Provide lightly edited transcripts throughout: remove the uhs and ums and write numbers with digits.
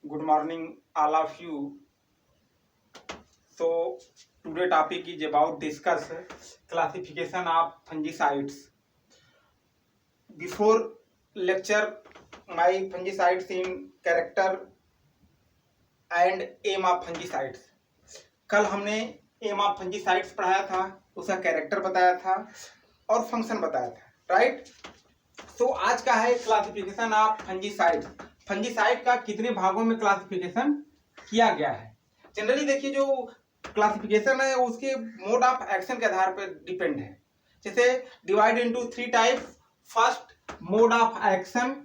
Good morning, all of you. So today topic is about discuss classification of fungicides. Before lecture, my fungicides in character and aim of fungicides. कल हमने M of fungicides पढ़ाया था, उसका character बताया था और function बताया था, राइट। तो आज का है क्लासिफिकेशन ऑफ फंजीसाइड। फंजीसाइड का कितने भागों में क्लासिफिकेशन किया गया है। जनरली देखिए जो क्लासिफिकेशन है उसके मोड ऑफ एक्शन के आधार पर डिपेंड है। जैसे divide into 3 types. First mode of action,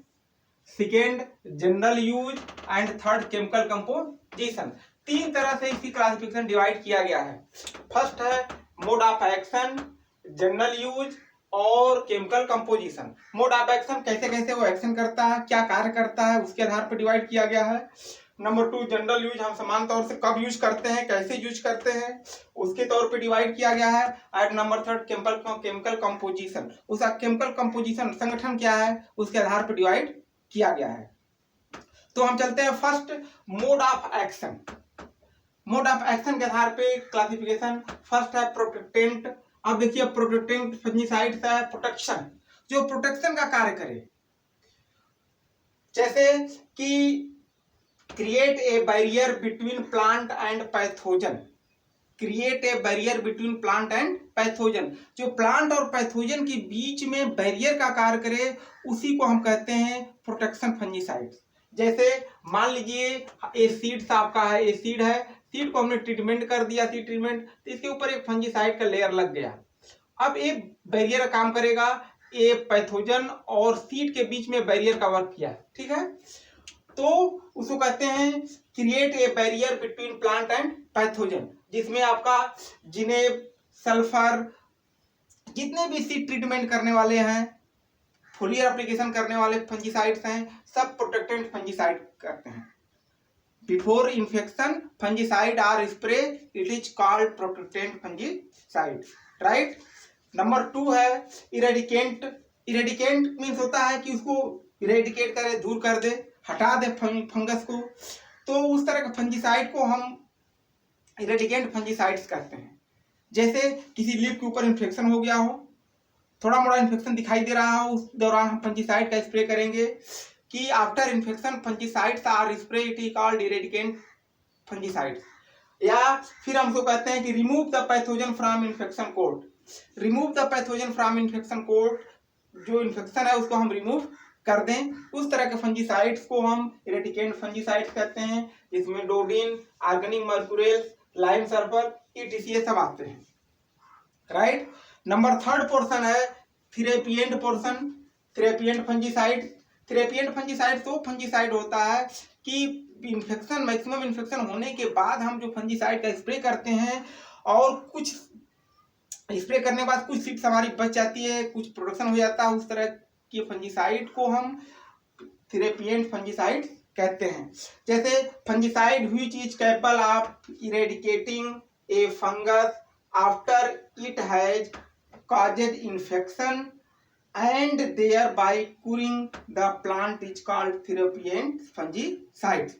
second general use and third chemical composition. 3 तरह से इसकी क्लासिफिकेशन डिवाइड किया गया है। फर्स्ट है mode of action, general use और chemical composition. Mode of action कैसे कैसे वो एक्शन करता है, क्या कार्य करता है, उसके आधार पर डिवाइड किया गया है। नंबर 2 जनरल यूज, हम समान तौर से कब यूज करते हैं, कैसे यूज करते हैं, उसके तौर पे डिवाइड किया गया है। एंड नंबर 3 केमिकल कंपोजिशन, उसका केमिकल कंपोजिशन संगठन क्या है उसके आधार पर डिवाइड किया गया है। तो हम चलते हैं first mode of action. Mode of action के आधार पे क्लासिफिकेशन। फर्स्ट है प्रोटेक्टेंट। अब देखिए प्रोटेक्टेंट फंजीसाइड्स है प्रोटेक्शन, जो प्रोटेक्शन का कार्य करे। जैसे कि create a barrier between plant and pathogen. Create a barrier between plant and pathogen, जो प्लांट और पैथोजन के बीच में बैरियर का कार्य करे उसी को हम कहते हैं प्रोटेक्शन फंजीसाइड्स। जैसे मान लीजिए ये सीड्स आपका है, ये सीड है, सीड को हमने ट्रीटमेंट कर दिया, सीड ट्रीटमेंट, तो इसके ऊपर एक फंजीसाइड का लेयर लग गया। अब ये बैरियर का काम करेगा, ये पैथोजन और सीड के बीच में बैरियर का वर्क किया, ठीक है। तो उसको कहते हैं create a barrier between plant and pathogen, जिसमें आपका जिनेब, सल्फर, जितने भी सीड ट्रीटमेंट करने वाले हैं, फोलियर एप्लीकेशन करने वाले फंजीसाइड्स हैं, सब प्रोटेक्टेंट फंजीसाइड करते हैं। Before infection fungicide are spray, it is called protectant fungicide, right. Number 2 है इरेडिकेंट। इरेडिकेंट मीन्स होता है कि उसको इरेडिकेट करे, दूर कर दे, हटा दे फंगस को। तो उस तरह के फंजीसाइड को हम इरेडिकेंट फंजीसाइड्स कहते हैं। जैसे किसी लीफ के ऊपर इन्फेक्शन हो गया हो, थोड़ा मोड़ा इन्फेक्शन दिखाई दे रहा हो, उस दौरान हम फंजीसाइड का स्प्रे करेंगे। कि after infection fungicides are spray, it is called eradicant fungicide. या फिर हम उसको कहते हैं कि remove the pathogen from infection coat. Remove the pathogen from infection coat, जो इन्फेक्शन है उसको हम रिमूव कर दें, उस तरह के फंजीसाइड्स को हम इरेडिकेंट फंजीसाइड्स कहते हैं। जिसमें डोडिन, ऑर्गेनिक मर्क्यूरेल्स, लाइम सल्फर, ETC सब आते हैं, राइट। नंबर 3 पोर्शन है थेरेपिएंट पोर्शन। थेरेपिएंट फंजीसाइड। थेरेपिएंट फंजीसाइड तो फंजीसाइड होता है कि इन्फेक्शन, मैक्सिमम इन्फेक्शन होने के बाद हम जो फंजीसाइड का स्प्रे करते हैं और कुछ स्प्रे करने के बाद कुछ सीड्स हमारी बच जाती है, कुछ प्रोडक्शन हो जाता है, उस तरह के फंजीसाइड को हम थेरेपिएंट फंजीसाइड कहते हैं। जैसे fungicide which is capable of eradicating A fungus after it has caused infection and thereby curing the plant is called therapeutic fungicide।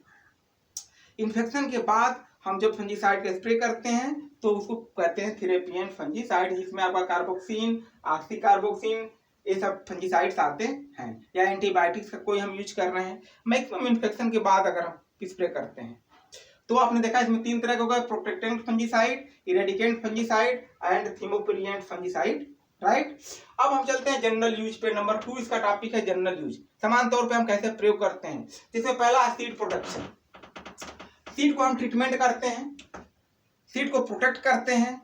Infection के बाद हम जब फंजीसाइड का स्प्रे करते हैं तो उसको कहते हैं थेरेपिएंट फंजीसाइड, जिसमें आपका कार्बोक्सिन, ऑक्सीकार्बोक्सिन, ये सब फंजीसाइड्स आते हैं। या एंटीबायोटिक्स का कोई हम यूज कर रहे हैं मैक्सिमम इन्फेक्शन के बाद अगर हम स्प्रे करते हैं। तो आपने देखा इसमें 3 तरह के हो गए, protectant fungicide, eradicant fungicide and chemotherapeutant fungicide, right. अब हम चलते हैं जनरल यूज पे। नंबर 2 इसका टॉपिक है जनरल यूज, समान तौर पे हम कैसे प्रयोग करते हैं। जिसमें पहला सीड प्रोटेक्शन। सीड को हम ट्रीटमेंट करते हैं, सीड को प्रोटेक्ट करते हैं।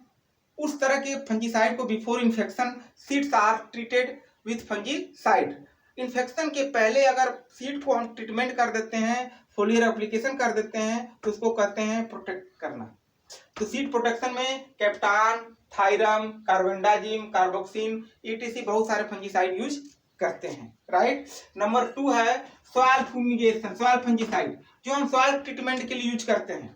उस तरह के फंजीसाइड को before infection seeds are treated with fungicide. Infection के पहले अगर सीड को हम ट्रीटमेंट कर देते हैं, फोलियर एप्लीकेशन कर देते हैं, तो उसको कहते हैं प्रोटेक्ट करना। तो सीड प्रोटेक्शन में captan, thiram, carbendazim, carboxin, ETC बहुत सारे फंजीसाइड यूज करते हैं, राइट। नंबर 2 है सॉइल फ्यूमिगेशन, सॉइल फंजीसाइड, जो हम सॉइल ट्रीटमेंट के लिए यूज करते हैं।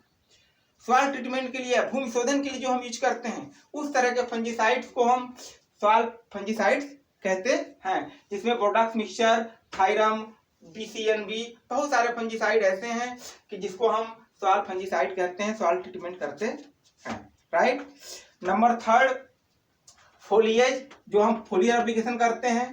सॉइल ट्रीटमेंट के लिए, भूमि शोधन के लिए जो हम यूज करते हैं, उस तरह के फंजीसाइड्स को हम सॉइल फंजीसाइड्स कहते हैं। जिसमें बोर्डॉक्स मिक्सचर, थायरम, BCNB, बहुत सारे फंजीसाइड ऐसे हैं कि जिसको हम सॉइल फंजीसाइड कहते हैं, सॉइल ट्रीटमेंट करते हैं, राइट। नंबर थर्ड, फोलिएज, जो हम फोलियर एप्लीकेशन करते हैं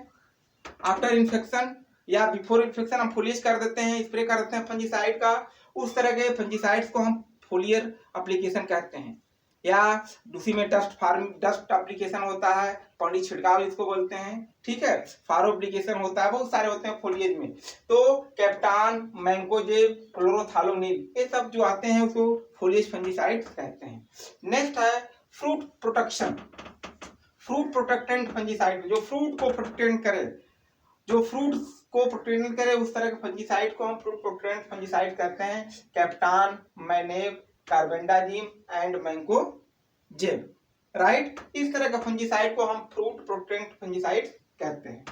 आफ्टर इन्फेक्शन या बिफोर इन्फेक्शन, हम फोलिएज कर देते हैं, स्प्रे कर देते हैं फंजीसाइड का। उस तरह के फंजीसाइड्स को हम फोलियर एप्लीकेशन कहते हैं। या दूसरी में डस्ट एप्लीकेशन होता है, पौड़ी छिड़काव जिसको बोलते हैं, ठीक है। फारो एप्लीकेशन होता है, बहुत सारे होते हैं फोलिएज में। तो कैप्टान, मैंकोजेब, क्लोरोथालोनिल, ये सब जो आते हैं उसको फोलिएज फंजीसाइड्स कहते हैं। नेक्स्ट है fruit protection, fruit protectant fungicide, जो फ्रूट को प्रोटेक्ट करे, जो फ्रूट्स को प्रोटेक्ट करे, उस तरह के फंजीसाइड को हम फ्रूट प्रोटेक्टेंट फंजीसाइड कहते हैं। Captan, maneb, carbendazim and mancozeb, right. इस तरह का फंजीसाइड को हम फ्रूट प्रोटेक्टेंट फंजीसाइड कहते हैं।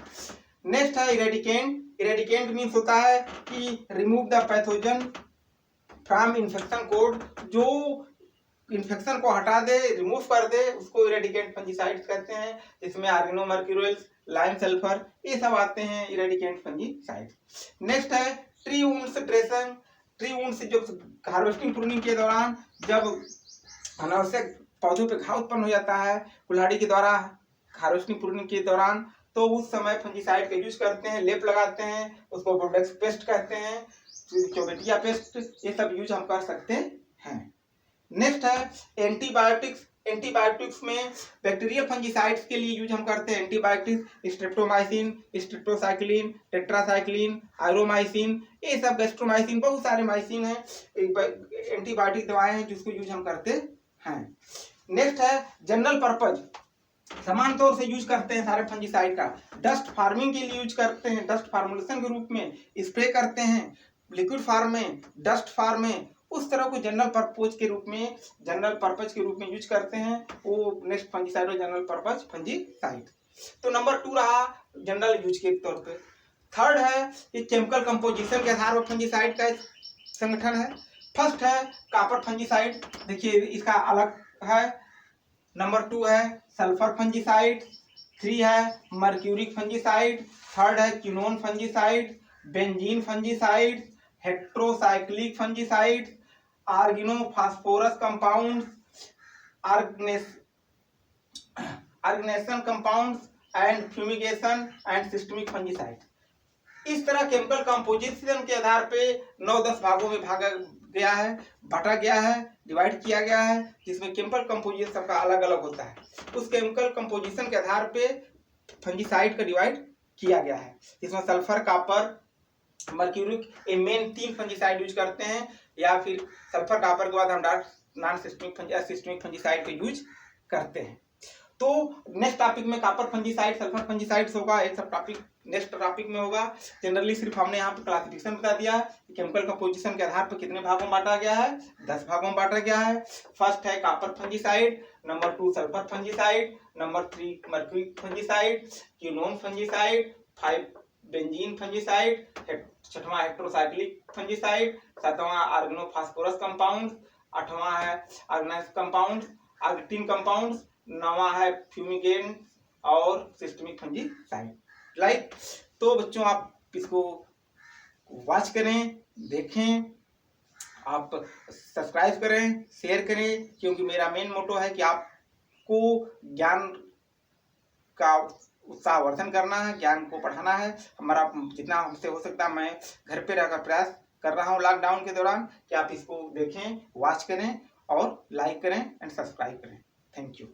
नेक्स्ट है इरेडिकेंट। इरेडिकेंट मीन्स होता है कि remove the pathogen from infection code, जो इन्फेक्शन को हटा दे, रिमूव कर दे, उसको इरेडिकेंट फंजीसाइड्स कहते हैं। इसमें आर्गेनो मर्क्यूरियल्स, लाइम सल्फर, ये सब आते हैं इरेडिकेंट फंजीसाइड्स। नेक्स्ट है tree wounds dressing. Tree wounds जो हार्वेस्टिंग प्रूनिंग के दौरान जब अनावश्यक पौधों पे घाव उत्पन्न हो जाता है कुल्हाड़ी के द्वारा हार्वेस्टिंग प्रूनिंग के दौरान, तो उस समय फंजीसाइड का यूज करते हैं, लेप लगाते हैं, उसको बोर्डेक्स पेस्ट कहते हैं, चोबेटिया पेस्ट, ये सब यूज हम कर सकते हैं। नेक्स्ट है एंटीबायोटिक्स। एंटीबायोटिक्स में बैक्टीरियल फंजीसाइड्स के लिए यूज हम करते हैं एंटीबायोटिक्स, स्ट्रेप्टोमाइसिन, स्ट्रेप्टोसाइक्लिन, टेट्रासाइक्लिन, आयरोमाइसिन, ये सब गैस्ट्रोमाइसिन, बहुत सारे माइसिन हैं, एंटीबायोटिक दवाएं हैं जिसको यूज हम करते हैं। नेक्स्ट है जनरल पर्पज, समान तौर से यूज करते हैं सारे फंजीसाइड का। डस्ट फार्मिंग के लिए यूज करते हैं, डस्ट फार्मुलेशन के रूप में स्प्रे करते हैं, लिक्विड फार्म में, डस्ट फार्म में, उस तरह को जनरल पर्पज के रूप में यूज करते हैं। वो नेक्स्ट फंजीसाइड और जनरल पर्पज फंजीसाइड। तो नंबर 2 रहा जनरल यूज के तौर पे। थर्ड है ये केमिकल कंपोजिशन के आधार पर फंजीसाइड का संगठन है। फर्स्ट है कॉपर फंजीसाइड, देखिए इसका अलग है। नंबर 2 है सल्फर फंजीसाइड, 3 है मर्क्यूरिक फंजीसाइड, थर्ड है quinone fungicide, benzene fungicide, heterocyclic fungicide, organophosphorus compounds, organotin compounds and fumigation and systemic fungicide. इस तरह केमिकल कंपोजिशन के आधार पे 9-10 भागों में बांटा गया है, डिवाइड किया गया है, जिसमें केमिकल कंपोजिशन सबका अलग अलग होता है। उस केमिकल कंपोजिशन के आधार पे फंजीसाइड का डिवाइड किया गया है, जिसमें सल्फर, कॉपर, मर्क्यूरिक, ये मेन 3 फंजीसाइड यूज करते हैं, या फिर सल्फर कॉपर के बाद हम नॉन सिस्टमिक फंजीसाइड का यूज करते हैं। तो नेक्स्ट टॉपिक में कॉपर फंजीसाइड, सल्फर फंजीसाइड्स होगा, ये सब टॉपिक नेक्स्ट टॉपिक में होगा। जनरली सिर्फ हमने यहाँ पे क्लासिफिकेशन बता दिया कि केमिकल कंपोजिशन के आधार पर कितने भागों में बांटा गया है, 10 भागों में बांटा गया है। फर्स्ट है copper fungicide, number 2 sulphur fungicide, number 3 mercuric fungicide, quinone fungicide, 5 benzene fungicide, 6वां हेट्रोसाइक्लिक फंजीसाइड, 7वां ऑर्गेनोफॉस्फोरस कंपाउंड, 8वां है ऑर्गेनाइज कंपाउंड, आर्गेटिन कंपाउंड, 9वां है फ्यूमिगेंट और सिस्टमिक फंजीसाइड, राइट। तो बच्चों आप इसको वॉच करें, देखें, आप सब्सक्राइब करें, शेयर करें, क्योंकि मेरा मेन मोटो है कि आपको ज्ञान का उत्साहवर्धन करना है, ज्ञान को बढ़ाना है। हमारा जितना हमसे हो सकता है मैं घर पे रहकर प्रयास कर रहा हूँ लॉकडाउन के दौरान कि आप इसको देखें, वॉच करें और लाइक करें एंड सब्सक्राइब करें। Thank you.